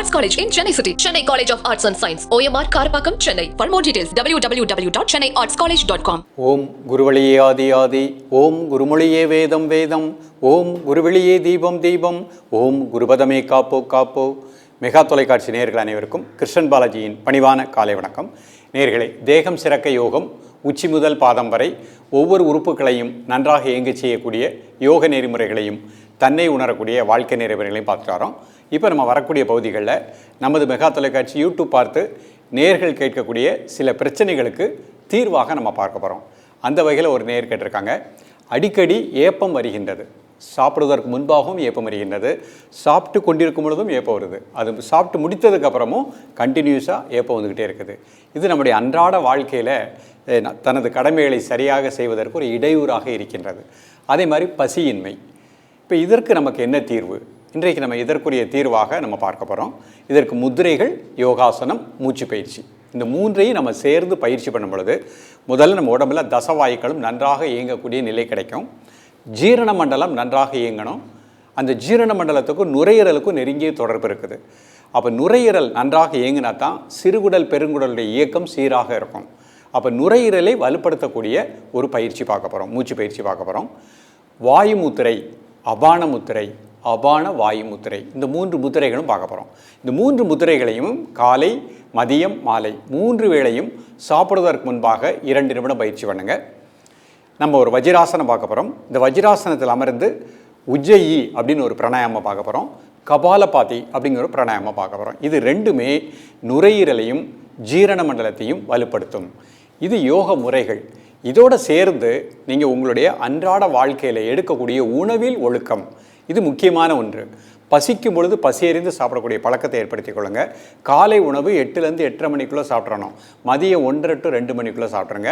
Arts College in Chennai City. Chennai College of Arts and Science. OMR Karapakam, Chennai. For more details, www.chennaiartscollege.com. ஓம் குருவழியே ஆதி ஆதி, ஓம் குருமொழியே வேதம் வேதம், ஓம் குருவெளியே தீபம் தீபம், ஓம் குருபதமே காப்போ காப்போ. Mega தொலைக்காட்சி நேயர்கள் அனைவருக்கும் கிருஷ்ணன் பாலாஜியின் பணிவான காலை வணக்கம். நேயர்களே, தேகம் சிறக்க யோகம், உச்சி முதல் பாதம் வரை ஒவ்வொரு உறுப்புகளையும் நன்றாக இயங்க செய்யக்கூடிய யோக நெறிமுறைகளையும் தன்னை உணரக்கூடிய வாழ்க்கை நெறிமுறைகளையும் பார்த்துட்டு வரோம். இப்போ நம்ம வரக்கூடிய பகுதிகளில் நமது மெகா தொலைக்காட்சி யூடியூப் பார்த்து நேயர்கள் கேட்கக்கூடிய சில பிரச்சனைகளுக்கு தீர்வாக நம்ம பார்க்க போகிறோம். அந்த வகையில் ஒரு நேயர் கேட்டிருக்காங்க, அடிக்கடி ஏப்பம் வருகின்றது, சாப்பிடுவதற்கு முன்பாகவும் ஏப்பம் வருகின்றது, சாப்பிட்டு கொண்டிருக்கும் பொழுதும் ஏப்பம் வருது, அது சாப்பிட்டு முடித்ததுக்கப்புறமும் கண்டினியூஸாக ஏப்பம் வந்துக்கிட்டே இருக்குது. இது நம்முடைய அன்றாட வாழ்க்கையில் தனது கடமைகளை சரியாக செய்வதற்கு ஒரு இடையூறாக இருக்கின்றது. அதே மாதிரி பசியின்மை. இப்போ இதற்கு நமக்கு என்ன தீர்வு? இன்றைக்கு நம்ம இதற்குரிய தீர்வாக நம்ம பார்க்க போகிறோம். இதற்கு முத்திரைகள், யோகாசனம், மூச்சு பயிற்சி, இந்த மூன்றையும் நம்ம சேர்ந்து பயிற்சி பண்ணும் பொழுது முதல்ல நம்ம உடம்புல தசவாயுக்களும் நன்றாக இயங்கக்கூடிய நிலை கிடைக்கும். ஜீரண மண்டலம் நன்றாக இயங்கணும். அந்த ஜீரண மண்டலத்துக்கும் நுரையீரலுக்கும் நெருங்கிய தொடர்பு இருக்குது. அப்போ நுரையீரல் நன்றாக இயங்கினா தான் சிறுகுடல் பெருங்குடலுடைய இயக்கம் சீராக இருக்கும். அப்போ நுரையீரலை வலுப்படுத்தக்கூடிய ஒரு பயிற்சி பார்க்க போகிறோம், மூச்சு பயிற்சி பார்க்க போகிறோம். வாயு முத்திரை, அபான முத்திரை, அபான வாயு முத்திரை, இந்த மூன்று முத்திரைகளும் பார்க்க போகிறோம். இந்த மூன்று முத்திரைகளையும் காலை, மதியம், மாலை 3 வேளையும் சாப்பிடுவதற்கு முன்பாக 2 நிமிடம் பயிற்சி பண்ணுங்கள். நம்ம ஒரு வஜ்ராசனம் பார்க்க போகிறோம். இந்த வஜ்ராசனத்தில் அமர்ந்து உஜ்ஜயி அப்படின்னு ஒரு பிராணாயாமம் பார்க்க போகிறோம். கபாலபாதி அப்படிங்கிற ஒரு பிராணாயாமம் பார்க்க போகிறோம். இது ரெண்டுமே நுரையீரலையும் ஜீரண மண்டலத்தையும் வலுப்படுத்தும். இது யோக முறைகள். இதோடு சேர்ந்து நீங்கள் உங்களுடைய அன்றாட வாழ்க்கையில் எடுக்கக்கூடிய உணவில் ஒழுக்கம், இது முக்கியமான ஒன்று. பசிக்கும் பொழுது பசியறிந்து சாப்பிடக்கூடிய பழக்கத்தை ஏற்படுத்திக் கொள்ளுங்கள். காலை உணவு 8லேருந்து 8:30 மணிக்குள்ளே சாப்பிட்றணும். மதியம் 1:30 to 2 மணிக்குள்ளே சாப்பிட்ருங்க.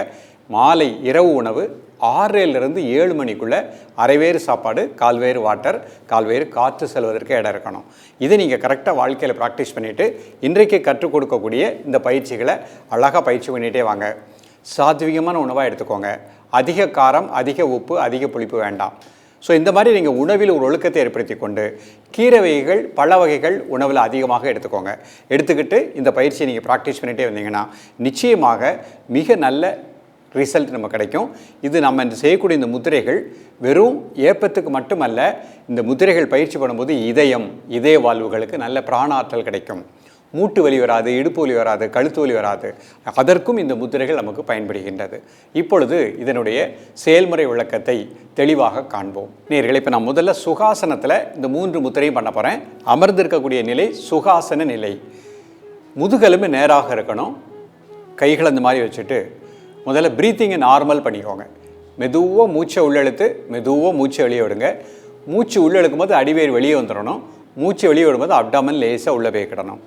மாலை இரவு உணவு 6லேருந்து 7 மணிக்குள்ளே அரைவேறு சாப்பாடு, கால்வேறு வாட்டர், கால்வேறு காற்று செல்வதற்கு இடம் இருக்கணும். இதை நீங்கள் கரெக்டாக வாழ்க்கையில் ப்ராக்டிஸ் பண்ணிவிட்டு இன்றைக்கு கற்றுக் கொடுக்கக்கூடிய இந்த பயிற்சிகளை அழகாக பயிற்சி பண்ணிகிட்டே வாங்க. சாத்விகமான உணவாக எடுத்துக்கோங்க. அதிக காரம், அதிக உப்பு, அதிக புளிப்பு வேண்டாம். ஸோ இந்த மாதிரி நீங்கள் உணவில் ஒரு ஒழுக்கத்தை ஏற்படுத்தி கொண்டு கீரை வகைகள், பழ வகைகள் உணவில் அதிகமாக எடுத்துக்கோங்க. எடுத்துக்கிட்டு இந்த பயிற்சியை நீங்கள் ப்ராக்டிஸ் பண்ணிகிட்டே வந்தீங்கன்னா நிச்சயமாக மிக நல்ல ரிசல்ட் நம்ம கிடைக்கும். இது நம்ம இந்த செய்யக்கூடிய இந்த முத்திரைகள் வெறும் ஏப்பத்துக்கு மட்டுமல்ல, இந்த முத்திரைகள் பயிற்சி பண்ணும்போது இதய வாழ்வுகளுக்கு நல்ல பிராணாற்றல் கிடைக்கும். மூட்டு வலி வராது, இடுப்பு வலி வராது, கழுத்து வலி வராது. அதற்கும் இந்த முத்திரைகள் நமக்கு பயன்படுகின்றது. இப்பொழுது இதனுடைய செயல்முறை விளக்கத்தை தெளிவாக காண்போம். நேயர்களே, இப்போ நான் முதல்ல சுகாசனத்தில் இந்த 3 முத்திரையும் பண்ண போகிறேன். அமர்ந்திருக்கக்கூடிய நிலை சுகாசன நிலை. முதுகெலும்பு நேராக இருக்கணும். கைகளை இந்த மாதிரி வச்சுட்டு முதல்ல ப்ரீத்திங்கை நார்மல் பண்ணிக்கோங்க. மெதுவாக மூச்சை உள்ளெழுத்து மெதுவாக மூச்சை வெளியே விடுங்க. மூச்சு உள்ளெழுக்கும் போது அடிவேர் வெளியே வந்துடணும். மூச்சு வெளியே விடும்போது அப்டாமன் லேசாக உள்ளே போய்க்கிடணும்.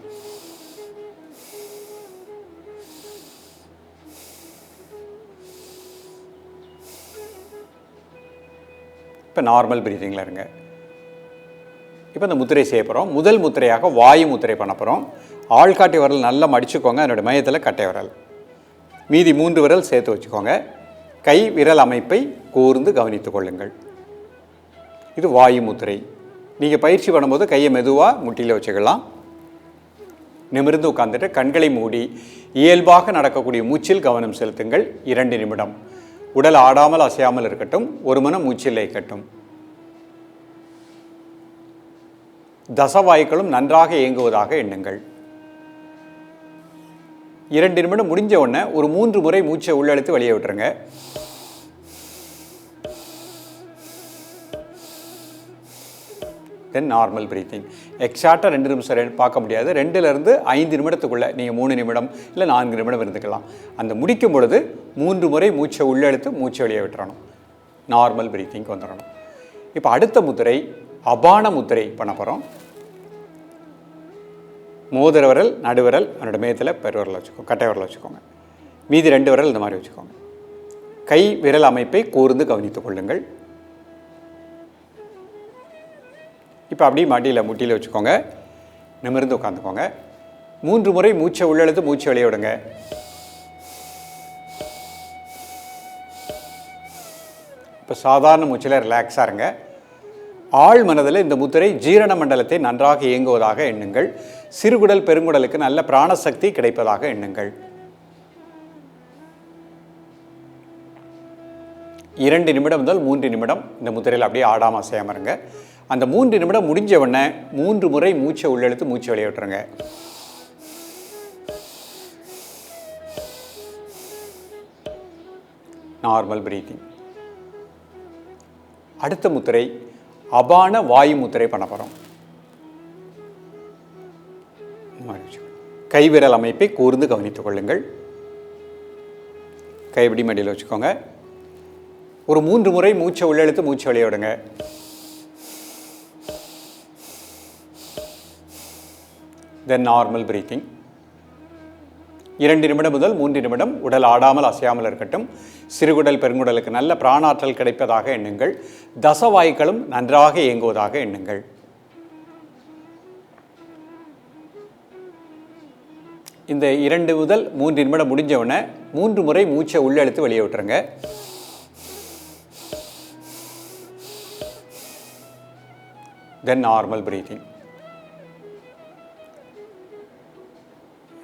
இப்போ நார்மல் ப்ரீத்திங்கில் இருங்க. இப்போ இந்த முத்திரை செய்ய போகிறோம். முதல் முத்திரையாக வாயு முத்திரை பண்ண போகிறோம். ஆள்காட்டி விரல் நல்லா மடிச்சுக்கோங்க. அதனுடைய மையத்தில் கட்டை விரல், மீதி 3 விரல் சேர்த்து வச்சுக்கோங்க. கை விரல் அமைப்பை கூர்ந்து கவனித்துக் கொள்ளுங்கள். இது வாயு முத்திரை. நீங்கள் பயிற்சி பண்ணும்போது கையை மெதுவாக முட்டியில் வச்சுக்கலாம். நிமிர்ந்து உட்காந்துட்டு கண்களை மூடி இயல்பாக நடக்கக்கூடிய மூச்சில் கவனம் செலுத்துங்கள். 2 நிமிடம். உடல் ஆடாமல் அசையாமல் இருக்கட்டும். ஒரு மனம் மூச்சில் இருக்கட்டும். தசவாயுக்களும் நன்றாக இயங்குவதாக எண்ணுங்கள். 2 நிமிடம் முடிஞ்ச உடனே ஒரு 3 முறை மூச்சை உள்ளெழுத்து வெளியே விட்டுருங்க. தென் நார்மல் ப்ரீத்திங். எக்ஸாக்டாக 2 நிமிஷம் பார்க்க முடியாது. 2லேருந்து 5 நிமிடத்துக்குள்ளே நீங்கள் 3 நிமிடம் இல்லை 4 நிமிடம் இருந்துக்கலாம். அந்த முடிக்கும் பொழுது 3 முறை மூச்சை உள்ளெழுத்து மூச்சை வெளியே விட்டுறணும். நார்மல் ப்ரீத்திங்க்கு வந்துடணும். இப்போ அடுத்த முத்திரை அபான முத்திரை பண்ண போகிறோம். மோதிர விரல், நடுவிரல் அதனோட மையத்தில் பெருவிரல் வச்சுக்கோங்க, கட்டை விரல் வச்சுக்கோங்க. மீதி 2 விரல் இந்த மாதிரி வச்சுக்கோங்க. கை விரல் அமைப்பை கூர்ந்து கவனித்துக் கொள்ளுங்கள். இப்போ அப்படியே மடியில் முட்டியில் வச்சுக்கோங்க. நிமிர்ந்து உட்காந்துக்கோங்க. 3 முறை மூச்சை உள்ளெழுத்து மூச்சை வெளியே விடுங்க. இப்போ சாதாரண மூச்சில் ரிலாக்ஸாக இருங்க. ஆழ் மனதில் இந்த முத்திரை ஜீரண மண்டலத்தை நன்றாக இயங்குவதாக எண்ணுங்கள். சிறுகுடல் பெருங்குடலுக்கு நல்ல பிராணசக்தி கிடைப்பதாக எண்ணுங்கள். 2 நிமிடம் முதல் 3 நிமிடம் இந்த முத்திரையில் அப்படியே ஆடாமல் அசையாமல் இருங்க. அந்த 3 நிமிடம் முடிஞ்ச உடனே 3 முறை மூச்சை உள்ளெழுத்து மூச்சை வெளியே விட்டுருங்க. Normal breathing. அடுத்த முத்திரை அபான வாயு முத்திரை பண்ண போகிறோம். கைவிரல் அமைப்பை கூர்ந்து கவனித்துக் கொள்ளுங்கள். கைப்பிடி மடியில் வச்சுக்கோங்க. ஒரு 3 முறை மூச்சை உள்ளெழுத்து மூச்சை வெளியே விடுங்க. தென் நார்மல் பிரீத்திங். 2 நிமிடம் முதல் 3 நிமிடம் உடல் ஆடாமல் அசையாமல் இருக்கட்டும். சிறுகுடல் பெருங்குடலுக்கு நல்ல பிராணாற்றல் கிடைப்பதாக எண்ணுங்கள். தசவாயுக்களும் நன்றாக இயங்குவதாக எண்ணுங்கள். இந்த 2 முதல் 3 நிமிடம் முடிஞ்சவுடனே 3 முறை மூச்சை உள்ளெழுத்து வெளியே விட்டுருங்க. தென் நார்மல் பிரீத்திங்.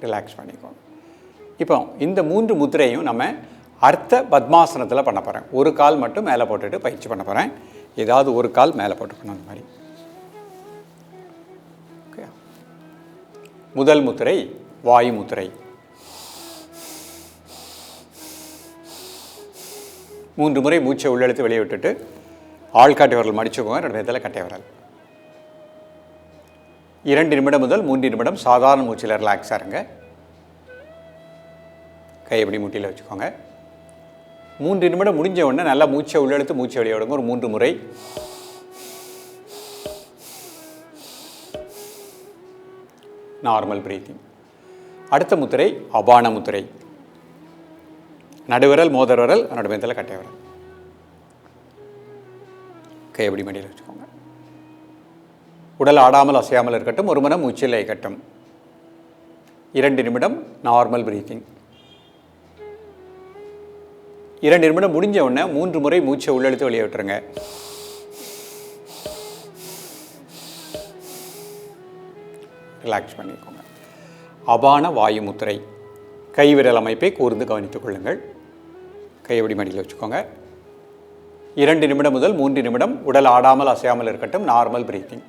ரிலாக்ஸ் பண்ணிக்கோங்க. இப்போ இந்த 3 முத்திரையும் நம்ம அர்த்த பத்மாசனத்தில் பண்ண போகிறேன். ஒரு கால் மட்டும் மேலே போட்டுட்டு பயிற்சி பண்ண போகிறேன். ஏதாவது ஒரு கால் மேலே போட்டுக்கணும் அந்த மாதிரி. ஓகே. முதல் முத்திரை வாயு முத்திரை. 3 முறை மூச்சை உள்ளெழுத்து வெளியே விட்டுட்டு ஆள்காட்டி விரல் மடிச்சுக்கோங்க. 2 விதத்தில் கட்டை விரல். 2 நிமிடம் முதல் 3 நிமிடம் சாதாரண மூச்சில் ரிலாக்ஸாக இருங்க. கை எப்படி முட்டியில் வச்சுக்கோங்க. 3 நிமிடம் முடிஞ்ச உடனே நல்லா மூச்சை உள்ளெழுத்து மூச்சை வெளியே விடுங்க. ஒரு 3 முறை. Normal breathing. அடுத்த முத்திரை அபான முத்திரை. நடுவிரல் மோதிர விரல் நடுமேத்தில் கட்டை விரல். கை எப்படி மடியில் வச்சுக்கோங்க. உடல் ஆடாமல் அசையாமல் இருக்கட்டும். ஒரு மனம் மூச்சில் இயக்கட்டும். 2 நிமிடம் நார்மல் பிரீத்திங். 2 நிமிடம் முடிஞ்ச உடனே 3 முறை மூச்சை உள்ளெழுத்து வெளியே விட்டுருங்க. ரிலாக்ஸ் பண்ணிக்கோங்க. அபான வாயு முத்திரை. கைவிரல் அமைப்பை கூர்ந்து கவனித்துக் கொள்ளுங்கள். கையபடி மடியில் வச்சுக்கோங்க. 2 நிமிடம் முதல் 3 நிமிடம் உடல் ஆடாமல் அசையாமல் இருக்கட்டும். Normal breathing.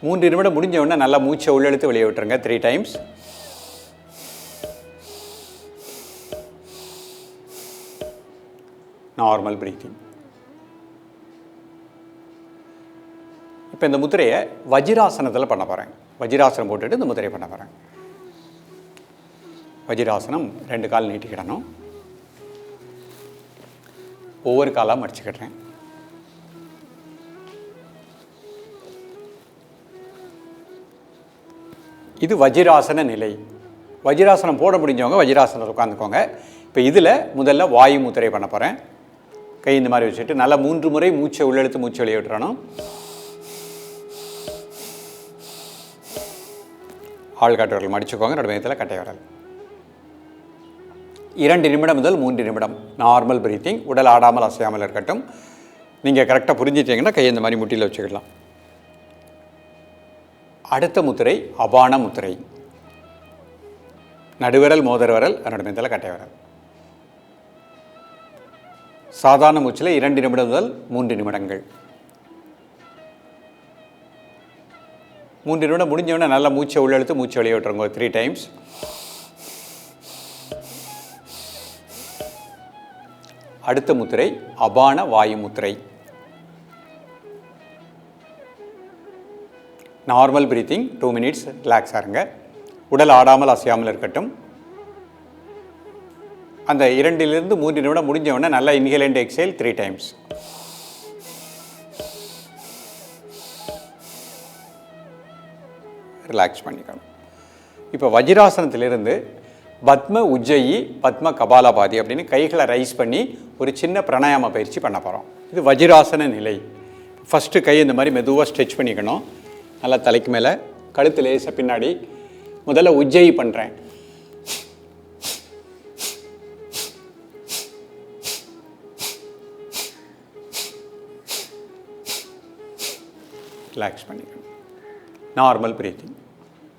3 நிமிடம் முடிஞ்ச உடனே நல்லா மூச்சை உள்ளெழுத்து வெளியே விட்டுருங்க. 3 டைம்ஸ். Normal breathing. இப்போ இந்த முத்திரையை வஜிராசனத்தில் பண்ண போகிறேன். வஜிராசனம் போட்டுட்டு இந்த முத்திரையை பண்ண போகிறேன். வஜிராசனம் 2 கால் நீட்டிக்கிடணும். ஒவ்வொரு காலாக மடிச்சுக்கிடுறேன். இது வஜிராசன நிலை. வஜிராசனம் போட முடிஞ்சவங்க வஜிராசனத்தில் உட்காந்துக்கோங்க. இப்போ இதில் முதல்ல வாயு முத்திரை பண்ண போகிறேன். கை இந்த மாதிரி வச்சுட்டு நல்லா 3 முறை மூச்சை உள்ளெழுத்து மூச்சை வெளியே விட்டுறணும். ஆள்காட்டு விரல் மடிச்சுக்கோங்க. நடுமையத்தில் கட்டை விரல். 2 நிமிடம் முதல் 3 நிமிடம் நார்மல் பிரீத்திங். உடல் ஆடாமல் அசையாமல் இருக்கட்டும். நீங்கள் கரெக்டாக புரிஞ்சிட்டீங்கன்னா கையை இந்த மாதிரி முட்டியில் வச்சுக்கலாம். அடுத்த முத்திரை அபான முத்திரை. நடுவிரல் மோதிர விரல் நடுமையத்தில் கட்டை விரல். சாதாரண மூச்சில் 2 நிமிடம் முதல் 3 நிமிடங்கள். 3 நிமிடம் முடிஞ்சவொடனே நல்லா மூச்சை உள்ளெழுத்து மூச்சை வெளியே விட்டுருங்க. 3 டைம்ஸ். அடுத்த முத்திரை அபான வாயு முத்திரை. Normal breathing. 2 மினிட்ஸ் ரிலாக்ஸாக இருங்க. உடல் ஆடாமல் அசையாமல் இருக்கட்டும். அந்த 2லிருந்து 3 நிமிடம் முடிஞ்ச உடனே நல்லா inhale and exhale 3 times. Relax பண்ணிக்கணும். இப்போ வஜிராசனத்திலிருந்து பத்ம உஜ்ஜயி பத்ம கபாலபாதி அப்படின்னு கைகளை ரைஸ் பண்ணி ஒரு சின்ன பிராணாயாம பயிற்சி பண்ண போகிறோம். இது வஜிராசன நிலை. ஃபஸ்ட்டு கை இந்த மாதிரி மெதுவாக ஸ்ட்ரெச் பண்ணிக்கணும். நல்லா தலைக்கு மேலே, கழுத்து லேசாக பின்னாடி. முதல்ல உஜ்ஜயி பண்ணுறேன். ரிலாக்ஸ் பண்ணிக்கணும். Normal breathing.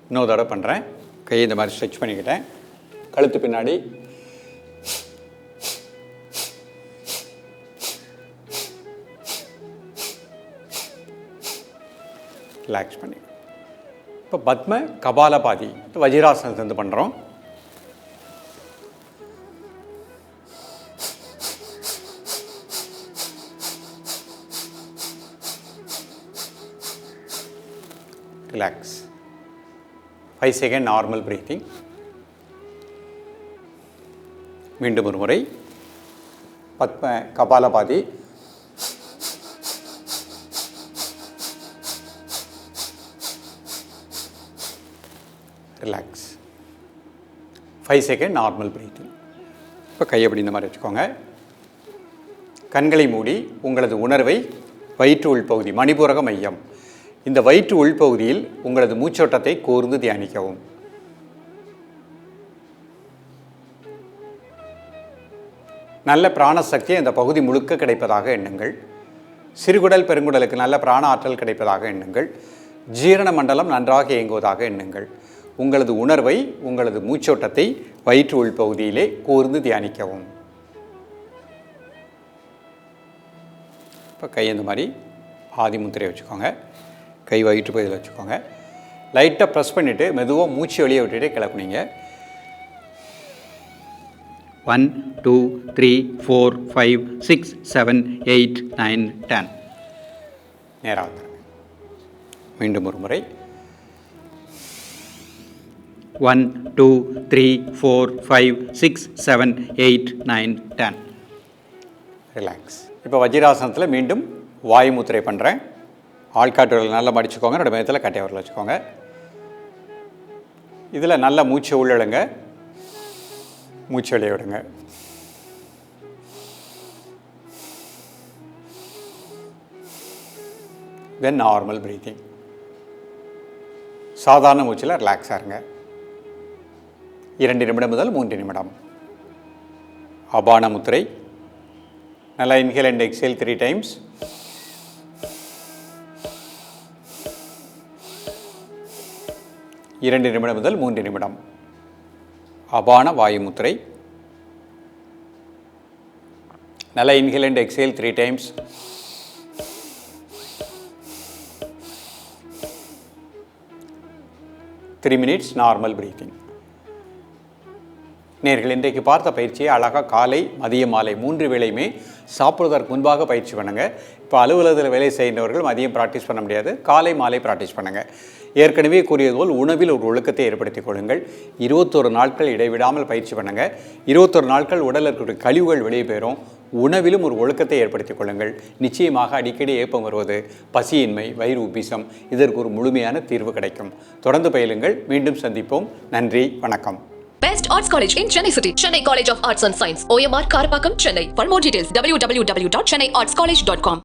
இன்னொரு தடவை பண்ணுறேன். கையை இந்த மாதிரி ஸ்ட்ரெச் பண்ணிக்கிட்டேன். கழுத்து பின்னாடி ரிலாக்ஸ் பண்ணி. இப்போ பத்ம கபாலபாதி வஜிராசனத்திலிருந்து பண்ணுறோம். ரிலாக்ஸ். 5 second normal breathing. மீண்டும் ஒரு முறை Padma Kapalbhati. Relax. 5 second normal breathing. இப்போ கையை அப்படி இந்த மாதிரி வச்சுக்கோங்க. கண்களை மூடி உங்களது உணர்வை வயிற்று உள்பகுதி மணிபூரக மையம், இந்த வயிற்று உள்பகுதியில் உங்களது மூச்சோட்டத்தை கூர்ந்து தியானிக்கவும். நல்ல பிராணசக்தி அந்த பகுதி முழுக்க கிடைப்பதாக எண்ணுங்கள். சிறுகுடல் பெருங்குடலுக்கு நல்ல பிராண ஆற்றல் கிடைப்பதாக எண்ணுங்கள். ஜீரண மண்டலம் நன்றாக இயங்குவதாக எண்ணுங்கள். உங்களது உணர்வை உங்களது மூச்சோட்டத்தை வயிற்று உள்பகுதியிலே கூர்ந்து தியானிக்கவும். இப்போ கை இந்த மாதிரி ஆதிமுத்திரை வச்சுக்கோங்க. கை வயிற்று பகுதியில் வச்சுக்கோங்க. லைட்டாக ப்ரெஸ் பண்ணிவிட்டு மெதுவாக மூச்சு வெளியே விட்டுட்டு கிளப்புனீங்க. 1 2 3 4 5 6 7 8 9 10. நேராக வந்துடுங்க. மீண்டும் ஒரு முறை 1 2 3 4 5 6 7 8 9 10. ரிலாக்ஸ். இப்போ வஜ்ராசனத்தில் மீண்டும் வாயு முத்திரை பண்ணுறேன். ஆள்காட்டு விரல் நல்லா மடிச்சுக்கோங்க. என்னோட மையத்தில் கட்டை விரல் வச்சுக்கோங்க. இதில் நல்லா மூச்சை உள்ளிடுங்க, மூச்சு வெளியே விடுங்க. தென் நார்மல் பிரீத்திங். சாதாரண மூச்சில் ரிலாக்ஸாக இருங்க. 2 நிமிடம் முதல் 3 நிமிடம். அபான முத்திரை. நல்லா இன்ஹேல் அண்ட் எக்ஸேல் 3 டைம்ஸ். இரண்டு நிமிடம் முதல் 3 நிமிடம். அபான வாயு முத்திரை. நல்லா inhale and exhale 3 times. Three minutes normal breathing. நேர்கள் இன்றைக்கு பார்த்த பயிற்சியை அழகாக காலை மதியம் மாலை 3 வேளையுமே சாப்பிடுவதற்கு முன்பாக பயிற்சி பண்ணுங்கள். இப்போ அலுவலகத்தில் வேலை செய்கிறவர்கள் மதியம் ப்ராக்டிஸ் பண்ண முடியாது, காலை மாலை ப்ராக்டிஸ் பண்ணுங்கள். ஏற்கனவே கூறியது போல் உணவில் ஒரு ஒழுக்கத்தை ஏற்படுத்திக் கொள்ளுங்கள். 21 நாட்கள் இடைவிடாமல் பயிற்சி பண்ணுங்கள். 21 நாட்கள் உடலில் இருக்கக்கூடிய கழிவுகள் வெளியே போயிடும். உணவிலும் ஒரு ஒழுக்கத்தை ஏற்படுத்திக் கொள்ளுங்கள். நிச்சயமாக அடிக்கடி ஏப்பம் வருவது, பசியின்மை, வயிறு உப்பிசம், இதற்கு ஒரு முழுமையான தீர்வு கிடைக்கும். தொடர்ந்து பயிலுங்கள். மீண்டும் சந்திப்போம். நன்றி, வணக்கம். Best Arts College in Chennai City. Chennai College of Arts and Science. OMR Karpakkam, Chennai. For more details, www.chennaiartscollege.com.